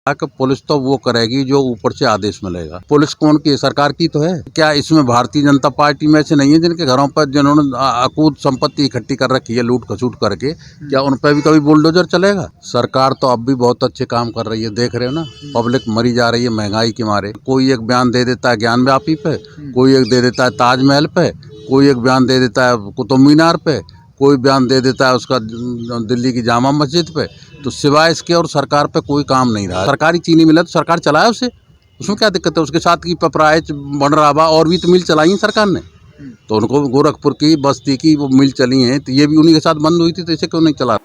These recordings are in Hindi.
कि पुलिस तो वो करेगी जो ऊपर से आदेश मिलेगा। पुलिस कौन की है? सरकार की तो है। क्या इसमें भारतीय जनता पार्टी में ऐसे नहीं है जिनके घरों पर जिन्होंने अकूत संपत्ति इकट्ठी कर रखी है लूट खसूट करके, क्या उन पर भी कभी बुलडोजर चलेगा? सरकार तो अब भी बहुत अच्छे काम कर रही है, देख रहे हो ना। पब्लिक मरी जा रही है महंगाई के मारे। कोई एक बयान दे देता है ज्ञान व्यापी पे, कोई एक दे देता है ताजमहल पे, कोई एक बयान दे देता है कुतुब मीनार पे, कोई बयान दे देता है उसका दिल्ली की जामा मस्जिद पे। तो सिवाय इसके और सरकार पे कोई काम नहीं रहा। सरकारी चीनी मिला तो सरकार चलाए उसे, उसमें क्या दिक्कत है? उसके साथ की पपराइच बनरावा और भी तो मिल चलाई है सरकार ने। तो उनको गोरखपुर की बस्ती की वो मिल चली हैं, तो ये भी उन्हीं के साथ बंद हुई थी, तो इसे क्यों नहीं चला?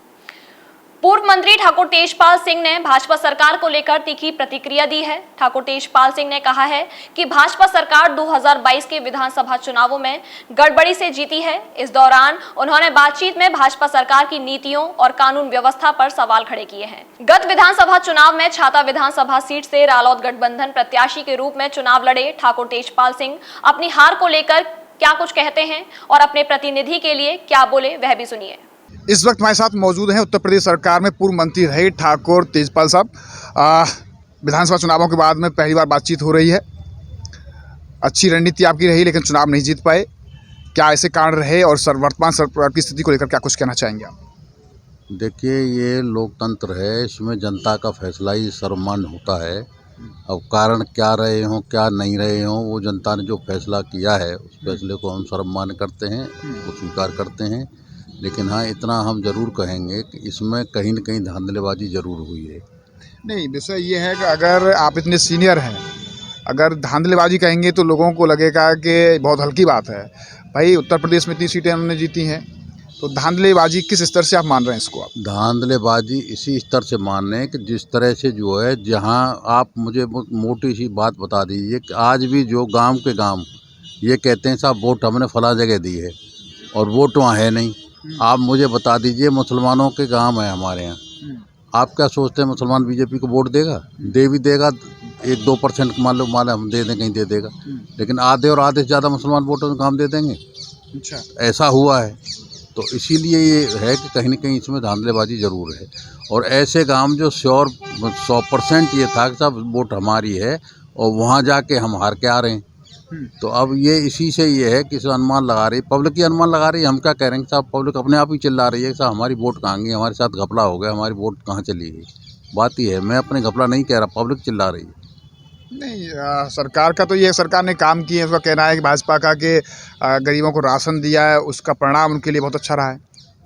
पूर्व मंत्री ठाकुर तेजपाल सिंह ने भाजपा सरकार को लेकर तीखी प्रतिक्रिया दी है। ठाकुर तेजपाल सिंह ने कहा है कि भाजपा सरकार 2022 के विधानसभा चुनावों में गड़बड़ी से जीती है। इस दौरान उन्होंने बातचीत में भाजपा सरकार की नीतियों और कानून व्यवस्था पर सवाल खड़े किए हैं। गत विधानसभा चुनाव में छाता विधानसभा सीट से रालोद गठबंधन प्रत्याशी के रूप में चुनाव लड़े ठाकुर तेजपाल सिंह अपनी हार को लेकर क्या कुछ कहते हैं और अपने प्रतिनिधि के लिए क्या बोले, वह भी सुनिए। इस वक्त हमारे साथ मौजूद हैं उत्तर प्रदेश सरकार में पूर्व मंत्री रहे ठाकुर तेजपाल साहब। विधानसभा चुनावों के बाद में पहली बार बातचीत हो रही है। अच्छी रणनीति आपकी रही लेकिन चुनाव नहीं जीत पाए, क्या ऐसे कारण रहे और वर्तमान सरकार की स्थिति को लेकर क्या कुछ कहना चाहेंगे आप? देखिए, ये लोकतंत्र है, इसमें जनता का फैसला ही सर्वमान्य होता है। अब कारण क्या रहे हों क्या नहीं रहे हों, वो जनता ने जो फैसला किया है उस फैसले को हम सर्वमान्य करते हैं, उसको स्वीकार करते हैं। लेकिन हाँ, इतना हम जरूर कहेंगे कि इसमें कहीं न कहीं धांधलेबाजी जरूर हुई है। नहीं, विषय ये है कि अगर आप इतने सीनियर हैं, अगर धांधलेबाजी कहेंगे तो लोगों को लगेगा कि बहुत हल्की बात है। भाई उत्तर प्रदेश में इतनी सीटें उन्होंने जीती हैं, तो धांधलेबाजी किस स्तर से आप मान रहे हैं इसको? आप धांधलेबाजी इसी स्तर से मान रहे हैं कि जिस तरह से जो है, जहाँ आप मुझे मोटी सी बात बता दीजिए कि आज भी जो गांव के गांव ये कहते हैं साहब वोट हमने फला जगह दी है और वोट वहाँ है नहीं। आप मुझे बता दीजिए, मुसलमानों के गांव है हमारे यहाँ, आप क्या सोचते हैं मुसलमान बीजेपी को वोट देगा? दे भी देगा 1-2% मान लो हम दे दें, कहीं दे देगा, लेकिन आधे और आधे से ज़्यादा मुसलमान वोटों को हम दे देंगे। अच्छा, ऐसा हुआ है। तो इसीलिए ये है कि कहीं न कहीं इसमें धांधलेबाजी ज़रूर है। और ऐसे गांव जो श्योर 100% ये था कि साहब वोट हमारी है और वहाँ जाके हम हार के आ रहे हैं। तो अब ये इसी से ये है कि इसे अनुमान लगा रही, पब्लिक ही अनुमान लगा रही है। हम क्या कह रहे हैं साहब, पब्लिक अपने आप ही चिल्ला रही है साहब हमारी वोट कहाँ गई, हमारे साथ घपला हो गया, हमारी वोट कहाँ चली गई। बात ये है, मैं अपने घपला नहीं कह रहा, पब्लिक चिल्ला रही है। नहीं, सरकार का तो ये सरकार ने काम किए हैं, उसका कहना है कि भाजपा का कि गरीबों को राशन दिया है, उसका परिणाम उनके लिए बहुत अच्छा रहा है।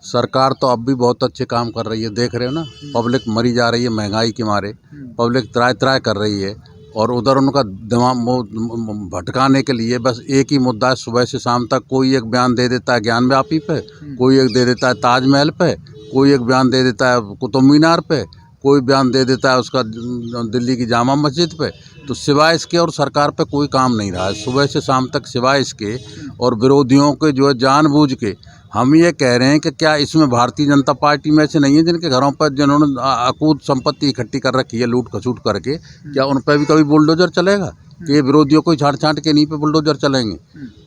सरकार तो अब भी बहुत अच्छे काम कर रही है, देख रहे हो ना। पब्लिक मरी जा रही है महंगाई के मारे, पब्लिक त्राय कर रही है और उधर उनका दिमाग भटकाने के लिए बस एक ही मुद्दा है, सुबह से शाम तक कोई एक बयान दे देता है ज्ञान व्यापी पे, कोई एक दे देता है ताजमहल पे, कोई एक बयान दे देता है कुतुब मीनार पे, कोई बयान दे देता है उसका दिल्ली की जामा मस्जिद पे। तो सिवाय इसके और सरकार पे कोई काम नहीं रहा है सुबह से शाम तक, सिवाय इसके। और विरोधियों के जो है जानबूझ के हम ये कह रहे हैं कि क्या इसमें भारतीय जनता पार्टी में ऐसे नहीं है जिनके घरों पर जिन्होंने अकूत संपत्ति इकट्ठी कर रखी है लूट खसूट करके, क्या उन पर भी कभी बुलडोजर चलेगा? कि ये विरोधियों को छांट के नहीं पे बुलडोजर चलेंगे?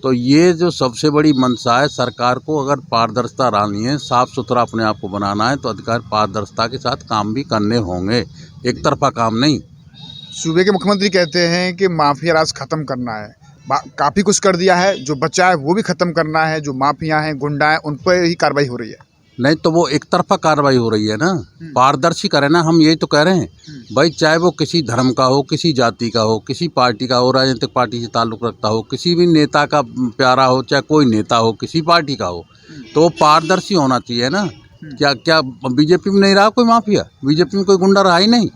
तो ये जो सबसे बड़ी मंशा है सरकार को, अगर पारदर्शिता लानी है, साफ सुथरा अपने आप को बनाना है, तो अधिकार पारदर्शिता के साथ काम भी करने होंगे, एक तरफा काम नहीं। सूबे के मुख्यमंत्री कहते हैं कि माफिया राज खत्म करना है, काफ़ी कुछ कर दिया है, जो बचा है वो भी खत्म करना है, जो माफिया हैं गुंडा हैं उन पर ही कार्रवाई हो रही है। नहीं तो वो एक तरफा कार्रवाई हो रही है ना, पारदर्शी करें ना, हम यही तो कह रहे हैं भाई। चाहे वो किसी धर्म का हो, किसी जाति का हो, किसी पार्टी का हो, राजनीतिक पार्टी से ताल्लुक़ रखता हो, किसी भी नेता का प्यारा हो, चाहे कोई नेता हो किसी पार्टी का हो, तो वो पारदर्शी होना चाहिए ना। क्या बीजेपी में नहीं रहा कोई माफिया? बीजेपी में कोई गुंडा रहा ही नहीं,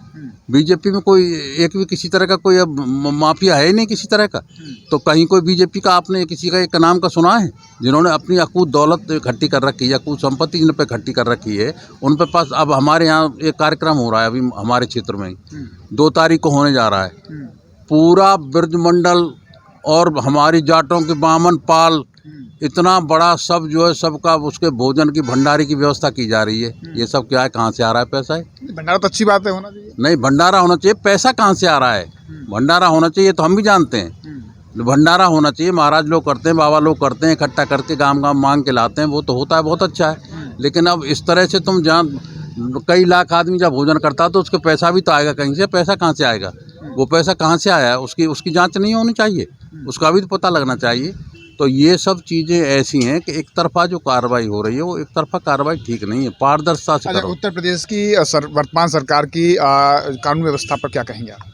बीजेपी में कोई एक भी किसी तरह का कोई अब माफिया है ही नहीं किसी तरह का। तो कहीं कोई बीजेपी का आपने किसी का एक नाम का सुना है जिन्होंने अपनी अकूत दौलत इकट्ठी कर रखी है, अकूत संपत्ति जिन पर इकट्ठी कर रखी है, उन पे पास? अब हमारे यहाँ एक कार्यक्रम हो रहा है अभी हमारे क्षेत्र में, 2 तारीख को होने जा रहा है। पूरा ब्रजमंडल और हमारी जाटों के बामन पाल, इतना बड़ा सब जो है सबका उसके भोजन की भंडारे की व्यवस्था की जा रही है। ये सब क्या है, कहाँ से आ रहा है पैसा? है भंडारा तो अच्छी बात है, होना चाहिए। नहीं, भंडारा होना चाहिए, पैसा कहाँ से आ रहा है? भंडारा होना चाहिए तो हम भी जानते हैं, भंडारा होना चाहिए, महाराज लोग करते हैं, बाबा लोग करते हैं, इकट्ठा करके गांव गांव मांग के लाते हैं, वो तो होता है, बहुत अच्छा है। लेकिन अब इस तरह से तुम कई लाख आदमी जब भोजन करता है तो उसके पैसा भी तो आएगा कहीं से। पैसा कहाँ से आएगा? वो पैसा कहाँ से आया है उसकी जांच नहीं होनी चाहिए, उसका भी तो पता लगना चाहिए। तो ये सब चीज़ें ऐसी हैं कि एक तरफा जो कार्रवाई हो रही है वो एक तरफा कार्रवाई ठीक नहीं है, पारदर्शिता से अच्छा, करो। उत्तर प्रदेश की वर्तमान सरकार की कानून व्यवस्था पर क्या कहेंगे आप?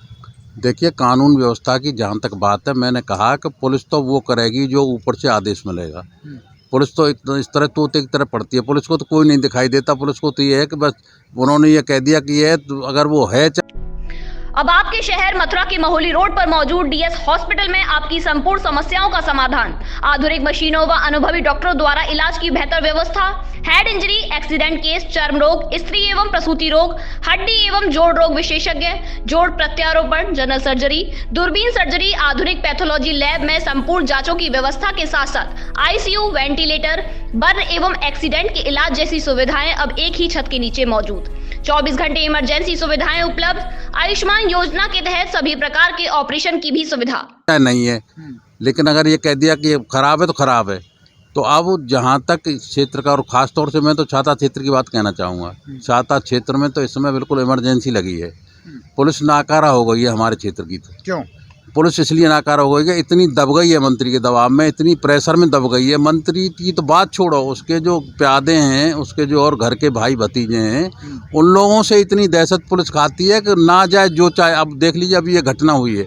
देखिए, कानून व्यवस्था की जहाँ तक बात है, मैंने कहा कि पुलिस तो वो करेगी जो ऊपर से आदेश मिलेगा। पुलिस तो इस तरह तोते की तरह पड़ती है, पुलिस को तो कोई नहीं दिखाई देता। पुलिस को तो ये है कि बस उन्होंने ये कह दिया कि ये तो अगर वो है। अब आपके शहर मथुरा के महोली रोड पर मौजूद डीएस हॉस्पिटल में आपकी संपूर्ण समस्याओं का समाधान, आधुनिक मशीनों व अनुभवी डॉक्टरों द्वारा इलाज की बेहतर व्यवस्था, हेड इंजरी, एक्सीडेंट केस, चर्म रोग, स्त्री एवं प्रसूति रोग, हड्डी एवं जोड़ रोग विशेषज्ञ, जोड़ प्रत्यारोपण, जनरल सर्जरी, दूरबीन सर्जरी, आधुनिक पैथोलॉजी लैब में संपूर्ण जांचों की व्यवस्था के साथ साथ आईसीयू, वेंटिलेटर, बर्न एवं एक्सीडेंट के इलाज जैसी सुविधाएं अब एक ही छत के नीचे मौजूद। 24 घंटे इमरजेंसी सुविधाएं उपलब्ध। आयुष्मान योजना के तहत सभी प्रकार के ऑपरेशन की भी सुविधा नहीं है। लेकिन अगर ये कह दिया कि ये खराब है तो खराब है, तो अब जहाँ तक इस क्षेत्र का, और ख़ास तौर से मैं तो छाता क्षेत्र की बात कहना चाहूँगा। छाता क्षेत्र में तो इस समय बिल्कुल इमरजेंसी लगी है। पुलिस नाकारा हो गई है हमारे क्षेत्र की। तो क्यों पुलिस इसलिए नाकारा हो गई है, इतनी दब गई है मंत्री के दबाव में, इतनी प्रेशर में दब गई है। मंत्री की तो बात छोड़ो, उसके जो प्यादे हैं, उसके जो और घर के भाई भतीजे हैं, उन लोगों से इतनी दहशत पुलिस खाती है कि ना जाए जो चाहे। अब देख लीजिए, अभी ये घटना हुई है,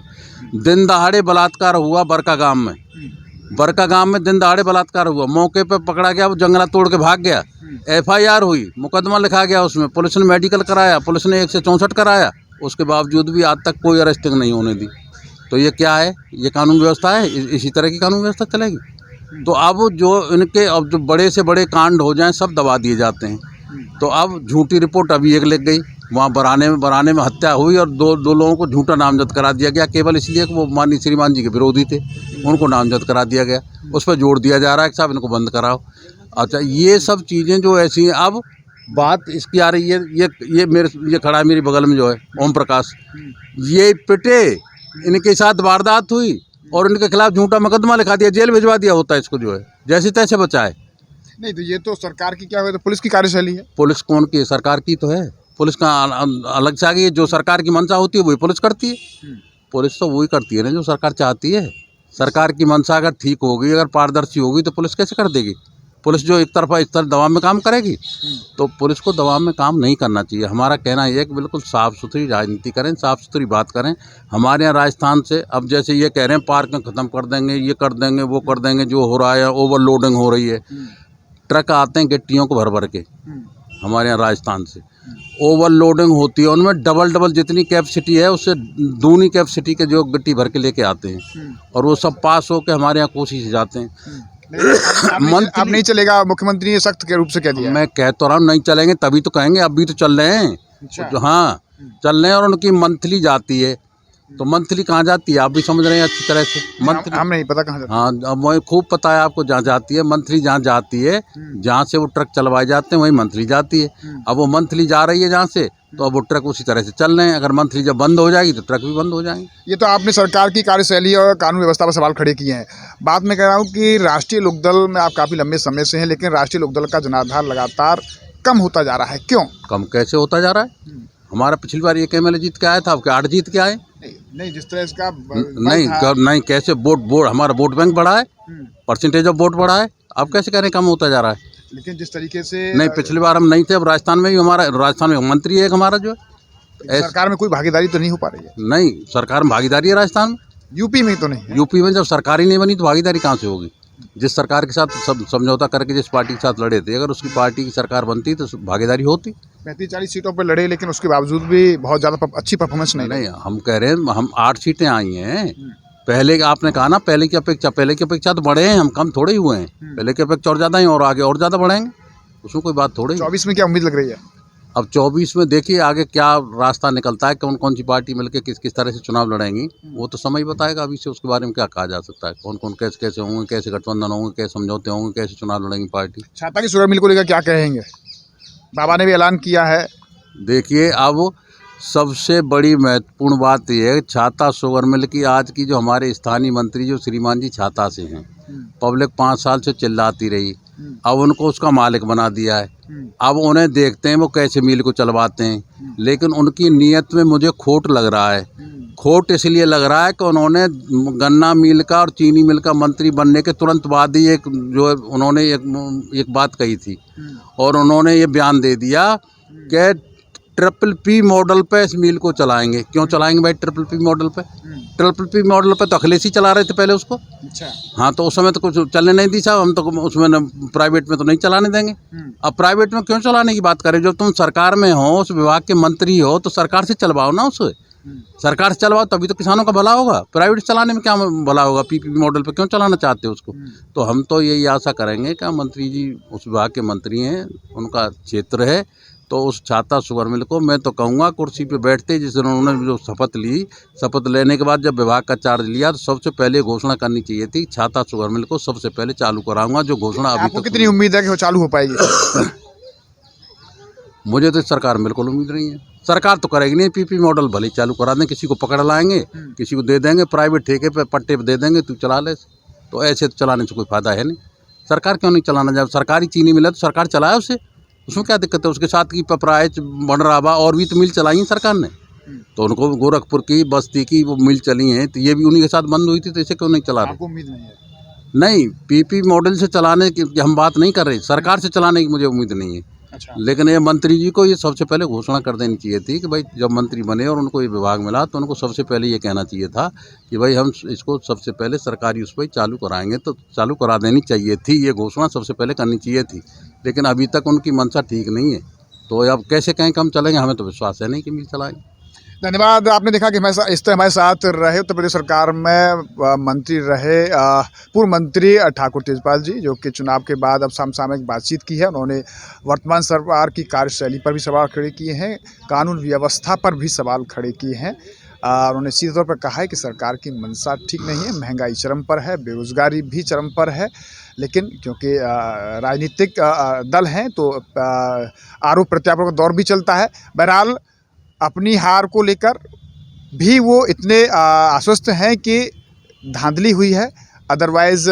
दिन दहाड़े बलात्कार हुआ बरका गांव में। बरका गांव में दिन दहाड़े बलात्कार हुआ, मौके पर पकड़ा गया, वो जंगला तोड़ के भाग गया। FIR हुई, मुकदमा लिखा गया उसमें, पुलिस ने मेडिकल कराया, पुलिस ने 164 कराया, उसके बावजूद भी आज तक कोई अरेस्टिंग नहीं होने दी। तो ये क्या है? ये कानून व्यवस्था है? इसी तरह की कानून व्यवस्था चलेगी? तो अब जो इनके अब जो बड़े से बड़े कांड हो जाएं, सब दबा दिए जाते हैं। तो अब झूठी रिपोर्ट अभी एक लिख गई, वहाँ बराने में हत्या हुई और दो लोगों को झूठा नामजद करा दिया गया, केवल इसलिए कि वो माननीय श्रीमान जी के विरोधी थे, उनको नामजद करा दिया गया। उस पर जोर दिया जा रहा है कि साहब इनको बंद कराओ। अच्छा, ये सब चीज़ें जो ऐसी हैं, अब बात इसकी आ रही है, ये खड़ा है मेरे बगल में जो है ओम प्रकाश, ये पिटे, इनके साथ वारदात हुई और इनके खिलाफ झूठा मुकदमा लिखा दिया, जेल भिजवा दिया होता है इसको, जो है जैसे तैसे बचाए। नहीं, तो ये तो सरकार की क्या हुआ, तो पुलिस की कार्यशैली है। पुलिस कौन की? सरकार की तो है। पुलिस का अलग से आ गई, जो सरकार की मंशा होती है वही पुलिस करती है। पुलिस तो वही करती है ना जो सरकार चाहती है। सरकार की मंशा अगर ठीक होगी, अगर पारदर्शी होगी, तो पुलिस कैसे कर देगी? पुलिस जो एक तरफा इस तरह दबाव में काम करेगी, तो पुलिस को दबाव में काम नहीं करना चाहिए। हमारा कहना यह है कि बिल्कुल साफ़ सुथरी राजनीति करें, साफ़ सुथरी बात करें। हमारे यहाँ राजस्थान से अब जैसे ये कह रहे हैं पार्क में ख़त्म कर देंगे, ये कर देंगे, वो कर देंगे, जो हो रहा है ओवरलोडिंग हो रही है। ट्रक आते हैं गिट्टियों को भर भर के हमारे यहाँ राजस्थान से, ओवरलोडिंग होती है, उनमें डबल जितनी कैपेसिटी है उससे दूनी कैपेसिटी के जो गिट्टी भर के लेके आते हैं, और वो सब पास होकर हमारे यहाँ कोसी से जाते हैं। अब नहीं चलेगा, मुख्यमंत्री ने सख्त के रूप से कह दिया। मैं कह तो रहा हूँ नहीं चलेंगे, तभी तो कहेंगे। अभी तो चल रहे हैं। अच्छा। हाँ, चल रहे हैं, और उनकी मंथली जाती है। तो मंथली कहाँ जाती है? आप भी समझ रहे हैं अच्छी तरह से। मंथली हम नहीं पता कहाँ जाती है। हाँ, अब वही खूब पता है आपको, जहाँ जाती है मंथली, जहाँ जाती है, जहाँ से वो ट्रक चलवाए जाते हैं वहीं मंथली जाती है। अब वो मंथली जा रही है जहाँ से, तो अब वो ट्रक उसी तरह से चल रहे हैं। अगर मंथली जब बंद हो जाएगी तो ट्रक भी बंद हो जाएंगे। ये तो आपने सरकार की कार्यशैली और कानून व्यवस्था पर सवाल खड़े किए हैं। बात मैं कह रहा हूँ कि राष्ट्रीय लोकदल में आप काफ़ी लंबे समय से हैं, लेकिन राष्ट्रीय लोकदल का जनाधार लगातार कम होता जा रहा है, क्यों? कम कैसे होता जा रहा है? हमारा पिछली बार एक MLA जीत के आया था, अब क्या 8 जीत के आए? नहीं, जिस तरह इसका नहीं, कैसे वोट हमारा वोट बैंक बढ़ा है, परसेंटेज ऑफ वोट बढ़ा है। आप कैसे कह रहे हैं कम होता जा रहा है? लेकिन जिस तरीके से नहीं, पिछली बार हम नहीं थे। अब राजस्थान में भी राजस्थान में मंत्री है एक हमारा, जो सरकार में कोई भागीदारी तो नहीं हो पा रही है। नहीं, सरकार में भागीदारी है राजस्थान में, यूपी में तो नहीं है। यूपी में जब सरकार ही नहीं बनी तो भागीदारी कहाँ से होगी? जिस सरकार के साथ समझौता करके जिस पार्टी के साथ लड़े थे, अगर उसकी पार्टी की सरकार बनती तो भागीदारी होती। 35-40 सीटों पर लड़े, लेकिन उसके बावजूद भी बहुत ज़्यादा अच्छी परफॉर्मेंस नहीं। हम कह रहे हैं, हम 8 सीटें आई हैं। पहले आपने कहा ना, पहले की अपेक्षा तो बढ़े हैं हम, कम थोड़े ही हुए हैं। पहले की अपेक्षा और ज़्यादा ही, और आगे और ज़्यादा बढ़ेंगे, उसमें कोई बात थोड़ी। 24 में क्या उम्मीद लग रही है? अब 24 में देखिए आगे क्या रास्ता निकलता है, कौन सी पार्टी मिलकर किस तरह से चुनाव लड़ेंगी, वो तो समय ही बताएगा। अभी से उसके बारे में क्या कहा जा सकता है, कौन कैसे होंगे, कैसे गठबंधन होंगे, कैसे समझौते होंगे, कैसे चुनाव लड़ेंगी पार्टी। छाता की शुगर मिल को लेकर क्या कहेंगे? बाबा ने भी ऐलान किया है। देखिए, अब सबसे बड़ी महत्वपूर्ण बात यह है, छाता शुगर मिल की आज की जो हमारे स्थानीय मंत्री जो श्रीमान जी छाता से हैं, पब्लिक 5 साल से चिल्लाती रही अब उनको उसका मालिक बना दिया है। अब उन्हें देखते हैं वो कैसे मिल को चलवाते हैं, लेकिन उनकी नीयत में मुझे खोट लग रहा है। खोट इसलिए लग रहा है कि उन्होंने गन्ना मिल का और चीनी मिल का मंत्री बनने के तुरंत बाद ही उन्होंने एक बात कही थी, और उन्होंने ये बयान दे दिया कि ट्रिपल पी मॉडल पे इस मिल को चलाएंगे। क्यों चलाएंगे भाई ट्रिपल पी मॉडल पे? ट्रिपल पी मॉडल पे तो अखिलेश ही चला रहे थे पहले उसको। अच्छा। हाँ, तो उस समय तो कुछ चलने नहीं दी साहब, हम तो उसमें प्राइवेट में तो नहीं चलाने देंगे। अब प्राइवेट में क्यों चलाने की बात करें? जब तुम सरकार में हो, उस विभाग के मंत्री हो, तो सरकार से चलवाओ ना उसे। सरकार से चलवाओ तभी तो किसानों का भला होगा। प्राइवेट चलाने में क्या भला होगा? पीपीपी मॉडल पे क्यों चलाना चाहते हो उसको? तो हम तो यही आशा करेंगे कि मंत्री जी उस विभाग के मंत्री हैं, उनका क्षेत्र है, तो उस छाता शुगर मिल को मैं तो कहूँगा कुर्सी पे बैठते जिस दिन उन्होंने जो शपथ ली, शपथ लेने के बाद जब विभाग का चार्ज लिया तो सबसे पहले घोषणा करनी चाहिए थी, छाता शुगर मिल को सबसे पहले चालू कराऊंगा, जो घोषणा अभी आपको तक कितनी उम्मीद है कि वो चालू हो पाएगी? मुझे तो सरकार बिल्कुल उम्मीद नहीं है। सरकार तो करेगी नहीं, पीपी मॉडल भले चालू करा दें, किसी को पकड़ लाएंगे, किसी को दे देंगे प्राइवेट ठेके पे, पट्टे पे दे देंगे, तू चला ले। तो ऐसे तो चलाने से कोई फायदा है नहीं। सरकार क्यों नहीं चलाना? जब सरकारी चीनी मिला तो सरकार चलाए उसे, उसमें क्या दिक्कत है? उसके साथ की पपराइच, बनरावा और भी तो मिल चलाई हैं सरकार ने। तो उनको गोरखपुर की, बस्ती की वो मिल चली हैं, तो ये भी उन्हीं के साथ बंद हुई थी, तो इसे क्यों नहीं चला रहे? आपको उम्मीद नहीं है? नहीं, पीपी मॉडल से चलाने की हम बात नहीं कर रहे, सरकार से चलाने की मुझे उम्मीद नहीं है। अच्छा। लेकिन ये मंत्री जी को ये सबसे पहले घोषणा कर देनी चाहिए थी कि भाई जब मंत्री बने और उनको ये विभाग मिला तो उनको सबसे पहले ये कहना चाहिए था कि भाई हम इसको सबसे पहले सरकारी उस पर चालू कराएंगे, तो चालू करा देनी चाहिए थी। ये घोषणा सबसे पहले करनी चाहिए थी, लेकिन अभी तक उनकी मंशा ठीक नहीं है। तो अब कैसे कहें कम चलेंगे? हमें तो विश्वास है नहीं कि मिल चलाएंगे। धन्यवाद। आपने देखा कि इस तरह हमारे साथ रहे उत्तर प्रदेश सरकार में मंत्री रहे पूर्व मंत्री ठाकुर तेजपाल जी, जो कि चुनाव के बाद अब समसामयिक बातचीत की है। उन्होंने वर्तमान सरकार की कार्यशैली पर भी सवाल खड़े किए हैं, कानून व्यवस्था पर भी सवाल खड़े किए हैं। उन्होंने सीधे तौर पर कहा है कि सरकार की मंशा ठीक नहीं है, महंगाई चरम पर है, बेरोजगारी भी चरम पर है, लेकिन क्योंकि राजनीतिक दल हैं तो आरोप प्रत्यारोप का दौर भी चलता है। बहरहाल अपनी हार को लेकर भी वो इतने आश्वस्त हैं कि धांधली हुई है, अदरवाइज़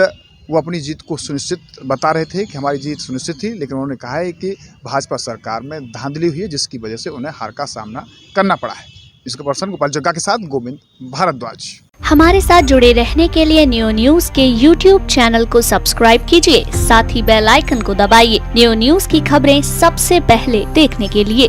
वो अपनी जीत को सुनिश्चित बता रहे थे कि हमारी जीत सुनिश्चित थी, लेकिन उन्होंने कहा है कि भाजपा सरकार में धांधली हुई है, जिसकी वजह से उन्हें हार का सामना करना पड़ा है। इसके पर्सन गोपाल जग्गा के साथ गोविंद भारद्वाज। हमारे साथ जुड़े रहने के लिए न्यू न्यूज के YouTube चैनल को सब्सक्राइब कीजिए, साथ ही बेल आइकन को दबाइए न्यू न्यूज की खबरें सबसे पहले देखने के लिए।